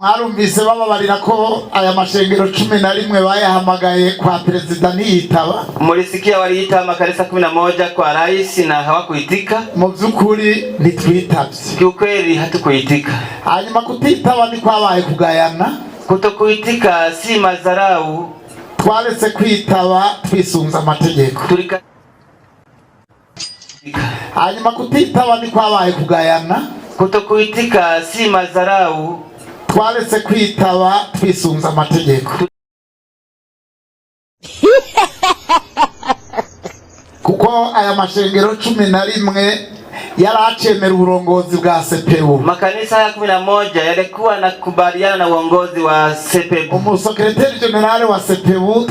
Mwarumvise bababarira ko aya mashengero 11 bayahamagaye kwa president ntiyitaba. Mulisikia waliita makanisa 11 kwa rais na hawakuitika. Mu byukuri ntitwitavye. Kiukweli hatukuitika. Hanyuma kutitaba ni kwabaye kugayana. Kutokuitika si mazarau. Twaretse kwitaba twisunza amategeko. Hanyuma kutitaba ni kwabaye kugayana. Kutokuitika si mazarau. Twaretse kwitaba twisunza amategeko. Kuko aya mashengero 11 yaracemera uburongozi bwa Cepbu. Makanisa ya 11 yalikuwa nakubaliana na uongozi wa Cepbu. Umusekretari general wa Cepbu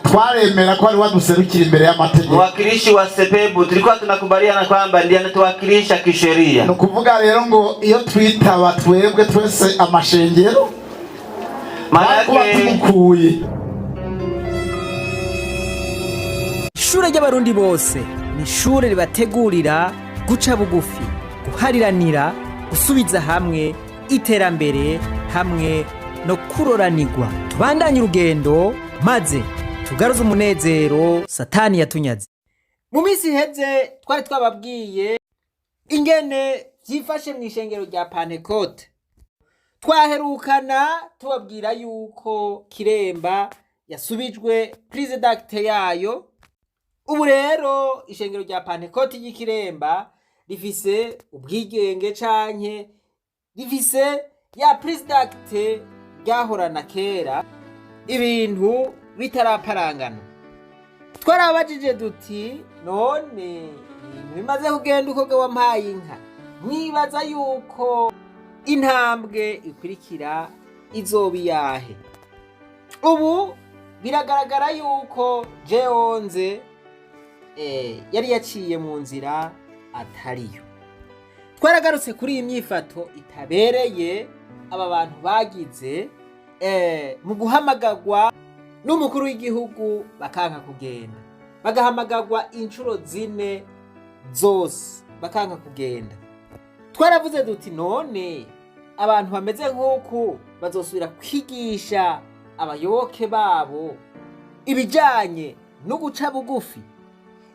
twaremera ko ari waduserukira imbere y'amategeko. Mwakilishi wa Cepbu tulikuwa tunakubaliana kwamba ndiye anatuwakilisha kisheria. No kuvuga rero ngo iyo twitaba twebwe twese amashengero tumukuye. Ishure ry'abarundi bose ni ishure ribategurira guca bugufi, guhariranira, gusubiza hamwe, iterambere hamwe no kuroranirwa. Tubandanye urugendo maze tugaruze umunezero Satani yatunyaze. Mu minsi iheze twari twababwiye ingene vyifashe mu ishengero rya Pentecote. Twaherukana tubabwira yuko Kiremba yasubijwe president yayo. Ubu rero ishengero rya Pentecote y'Ikiremba rifise ubwigenge canke rifise ya president ryahorana kera ibintu bitaraparangana. Twarabajije duti none bimaze kugenda uko wampaye inka, mwibaza yuko intambwe ikurikira izoba yahe? Ubu biragaragara yuko J11 yari yaciye mu nzira atariyo. Twaragarutse kuri iyi myifato itabereye aba bantu bagize mu guhamagagwa n'umukuru w'igihugu bakanka kugenda, bagahamagagwa inshuro 4 zose bakanka kugenda. Twaravuze duti none abantu bameze nk'uku bazosubira kwigisha abayoboke babo ibijanye no guca bugufi,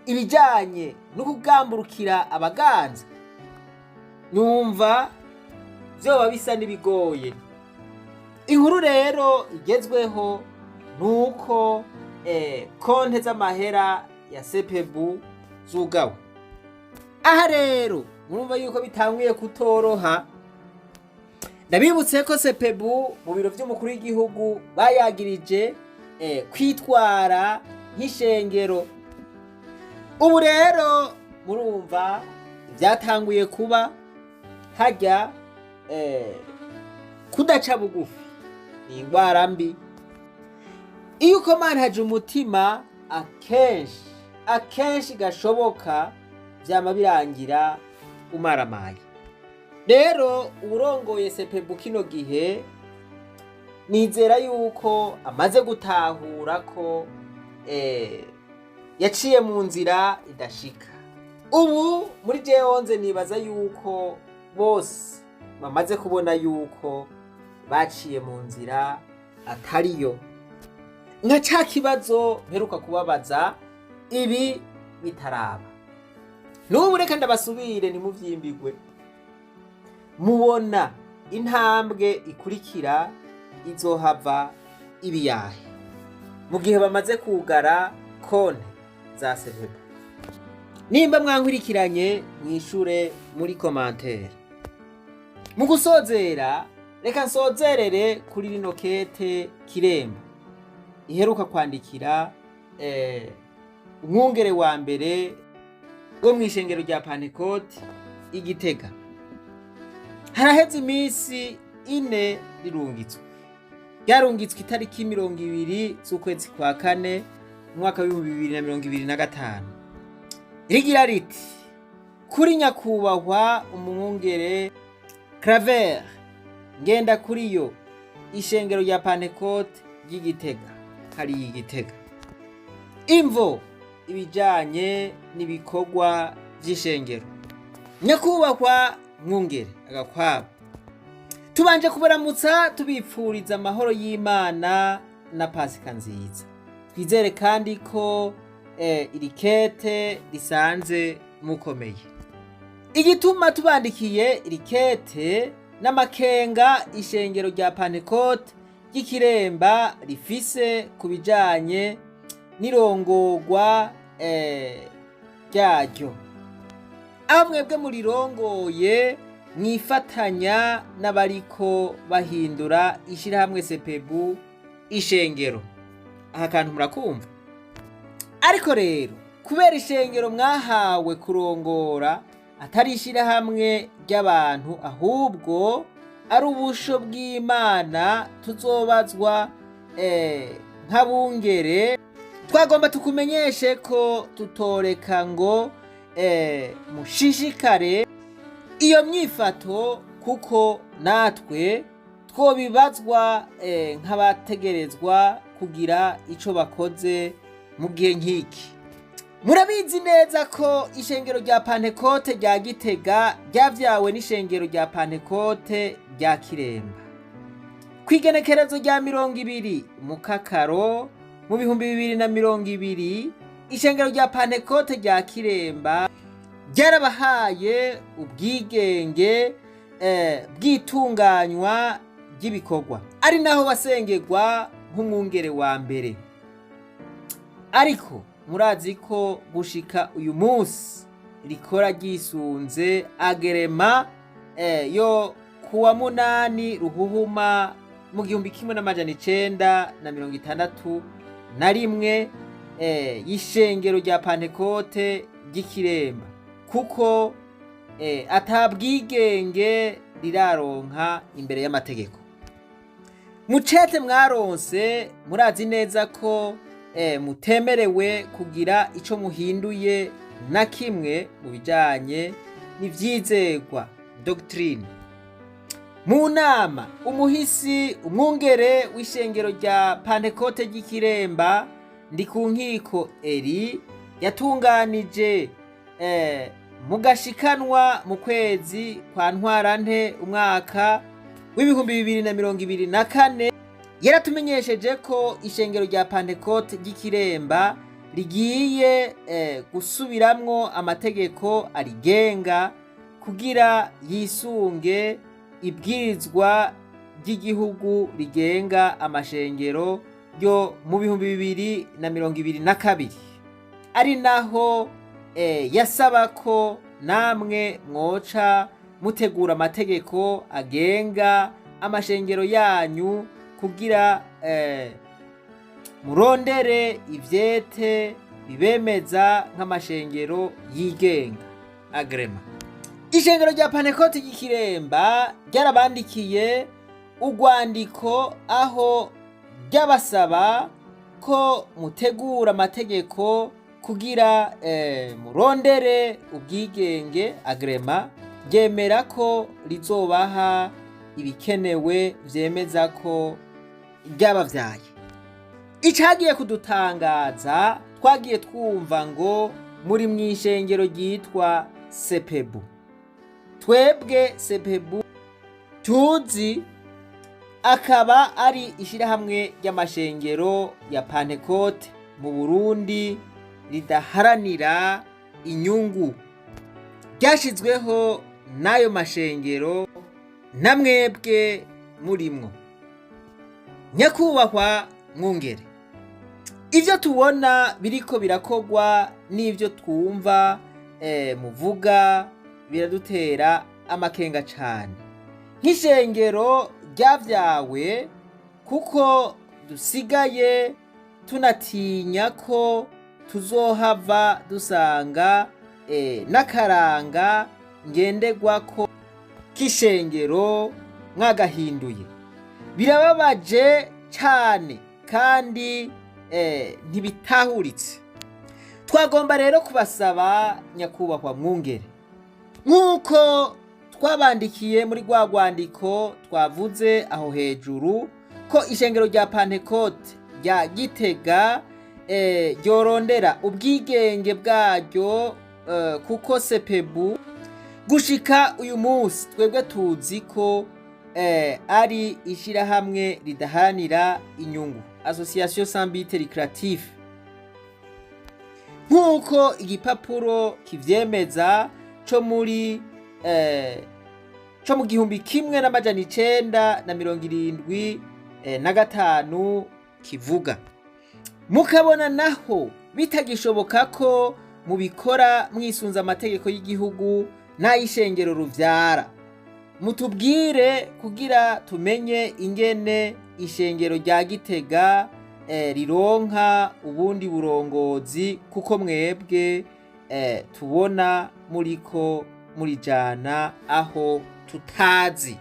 ibijanye no kugamburukira abaganza? Numva vyoba bisa nibigoye. Inkuru rero igezweho nuko konte z'amahera ya Cepbu Zugawe. Aha rero murumva yuko bitanguye kutoroha. Ndabibutse ko Cepbu mu biro vy'umukuru w'igihugu bayagirije kwitwara nk'ishengero. Ubu rero murumva byatanguye kuba hajya kudaca bugufi ni ingwara mbi. Iyo ukomantaje umutima akenshi gashoboka vyama birangira umaramaye. Rero urongoye Cepbu kino gihe nizera yuko amaze gutahura ko yaciye mu nzira idashika. Ubu muri J11 nibaza yuko bose bamaze kubona yuko baciye mu nzira atariyo. Nka ca kibazo mperuka kubabaza ibi bitaraba. N'ubu reka ndabasubire nimuvyimbigwe. Mubona intambwe ikurikira izohava ibiyahe mu gihe bamaze kugara konte za Cepbu? Nimba mwankurikiranye mwishure muri commentaire. Mu gusozera reka nsozerere kuri rino kete Kiremba iheruka kwandikira umwungere wa mbere wo mwishengero rya Pentecote Igitega. Haraheze imisi 4 rirungitswe. Ryarungitswe itariki 20 z'ukwezi kwa 4 mwaka wa 2025. Rigira riti: kuri nyakubahwa umwungere Claver ngenda kuri yo ishengero rya Pentecote y'Igitega hari Igitega. Imvo ibijanye n'ibikorwa vy'ishengero. Nyakubahwa mwungere agakwabo, tubanje kubaramutsa tubipfuriza amahoro y'Imana na Pasika nziza. Twizere kandi ko iri kete risanze mukomeye. Igituma tubandikiye iri kete n'amakenga ishengero rya Pentecote ry'Ikiremba rifise ku bijanye n'irongorwa ryaryo. Aho mwebwe murirongoye mwifatanya n'abariko bahindura ishirahamwe Cepbu ishengero. Aha kantu murakumva? Ariko rero kubera ishengero mwahawe kurongora atari ishirahamwe ry'abantu ahubwo ari ubusho bw'Imana tuzobazwa nk'abungere, twagomba tukumenyeshe ko tutoreka ngo mushishikare iyo myifato kuko natwe twobibazwa nk'abategerezwa kugira ico bakoze mu gihe nk'iki. Murabizi neza ko ishengero rya Pentecote rya Gitega ryavyawe n'ishengero rya Pentecote rya Kiremba. Kw'igenekerezo rya 20 mu Kakaro mu 2020 ishengero rya Pentecote rya Kiremba ryarabahaye ubwigenge bw'itunganywa ry'ibikorwa, ari naho basengerwa nk'umwungere wa mbere. Ariko murazi ko gushika uyu munsi rikora ryisunze agrema yo kuwa 8 Ruhuhuma mu 1961 y'ishengero rya Pentecote ry'Ikiremba, kuko atabwigenge riraronka imbere y'amategeko. Mucete mwaronse murazi neza ko mutemerewe kugira ico muhinduye na kimwe mu bijanye n'ivyizerwa doctrine. Mu nama umuhisi umwungere w'ishengero rya Pentecote ry'Ikiremba Ndikunkiko Eri yatunganije mu gashikanwa mu kwezi kwa Ntwarante umwaka w'2024 yaratumenyesheje ko ishengero rya Pentecote ry'Ikiremba rigiye gusubiramwo amategeko arigenga kugira yisunge ibwirizwa ry'igihugu rigenga amashengero ryo mu 2022, ari naho yasaba ko namwe mwoca mutegura amategeko agenga amashengero yanyu kugira murondere ivyete bibemeza nk'amashengero yigenga agrema. Ishengero rya Pentecote ry'Ikiremba ryarabandikiye urwandiko aho ryabasaba ko mutegura amategeko kugira murondere ubwigenge agrema, ryemera ko rizobaha ibikenewe vyemeza ko ryabavyaye. Icagiye kudutangaza, twagiye twumva ngo muri mw'ishengero ryitwa Cepbu. Twebwe Cepbu tuzi akaba ari ishirahamwe ry'amashengero ya Pentecote mu Burundi ridaharanira inyungu, ryashizweho n'ayo mashengero na mwebwe murimwo. Nyakubahwa mwungere, ivyo tubona biriko birakogwa n'ivyo twumva muvuga biradutera amakenga cane nk'ishengero ryavyawe, kuko dusigaye tunatinya ko tuzohava dusanga n'akaranga ngenderwako k'ishengero mwagahinduye. Birababaje cane kandi ntibitahuritse. Twagomba rero kubasaba nyakubahwa mwungere, nk'uko twabandikiye muri rwa rwandiko twavuze aho hejuru ko ishengero rya Pentecote rya Gitega ryorondera ubwigenge bwaryo, kuko Cepbu gushika uyu munsi twebwe tuzi ko ari ishirahamwe ridaharanira inyungu, association sans but lucratif. Nk'uko igipapuro kivyemeza co mu 1975 kivuga, mukabona naho bitagishoboka ko mubikora mwisunza amategeko y'igihugu n'ay'ishengero ruvyara, mutubwire kugira tumenye ingene ishengero rya Gitega rironka ubundi burongozi, kuko mwebwe tubona muriko murijana aho tutazi.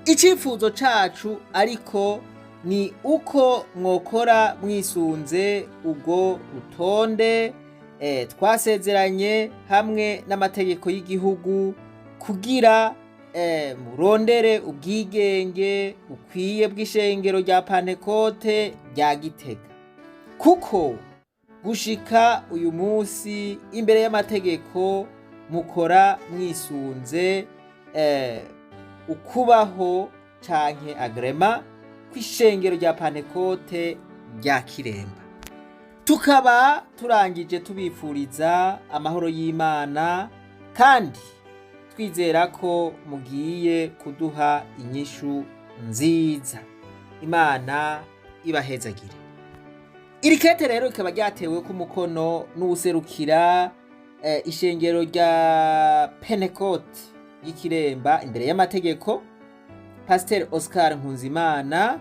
Icifuzo cacu ariko ni uko mwokora mwisunze ubwo rutonde twasezeranye hamwe n'amategeko y'igihugu, kugira murondere ubwigenge bukwiye bw'ishengero rya Pantekote rya Gitega, kuko gushika uyu munsi imbere y'amategeko mukora mwisunze ukubaho canke agrema kw'ishengero rya Pantekote rya Kiremba. Tukaba turangije tubifuriza amahoro y'Imana, kandi twizera ko mugiye kuduha inyishu nziza. Imana ibahezagire. Iri kete rero ikaba ryatewe ku mukono n'uwuserukira ishengero rya Pantekote y'Ikiremba imbere y'amategeko, Pasteur Oscar Nkunzimana,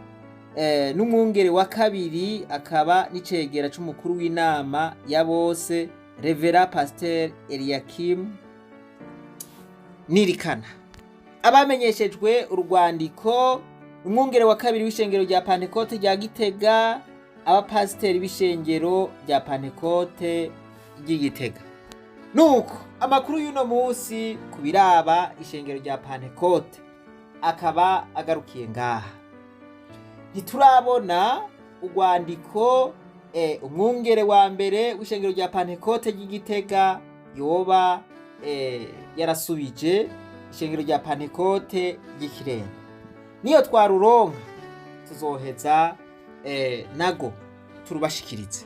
n'umwungere wa kabiri akaba n'icegera c'umukuru w'inama ya bose, Revera Pasteur Eliakim Nirikana. Abamenyeshejwe urwandiko, umwungere wa kabiri w'ishengero rya Pantekote rya Gitega, abapasiteri b'ishengero rya Pantekote ry'Igitega. Nuko amakuru y'uno munsi kubiraba ishengero rya Pantekote akaba agarukiye ngaha. Ntiturabona urwandiko umwungere wa mbere w'ishengero rya Pantekote ry'Igitega yoba yarasubije ishengero rya Pantekote ry'Ikiremba. Niyo twaruronka tuzoheza nago turubashikirize.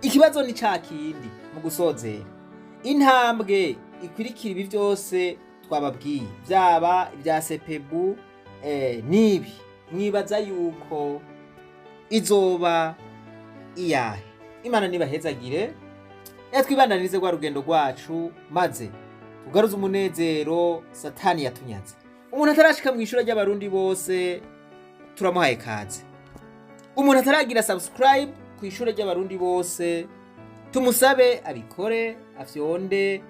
Ikibazo ni cakindi mu gusozera, intambwe ikwirikira ibi byose twababwiye, byaba ibya Cepbu nibi, mwibaza yuko izoba iyahe? Imana nibahezagire, twibandanirize rwa rugendo rwacu, maze tugaruze umunezero Satani yatunyaze. Umuntu atarashika mu ishuri ry'abarundi bose turamuhaye kaze. Umuntu ataragira subscribe ku ishuri ry'abarundi bose tumusabe abikore, afyonde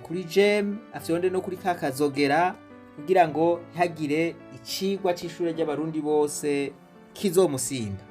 kuri gem, afyonde no kuri kakazogera, kugira ngo ntihagire icigwa c'ishuri ry'abarundi bose kizomusimba.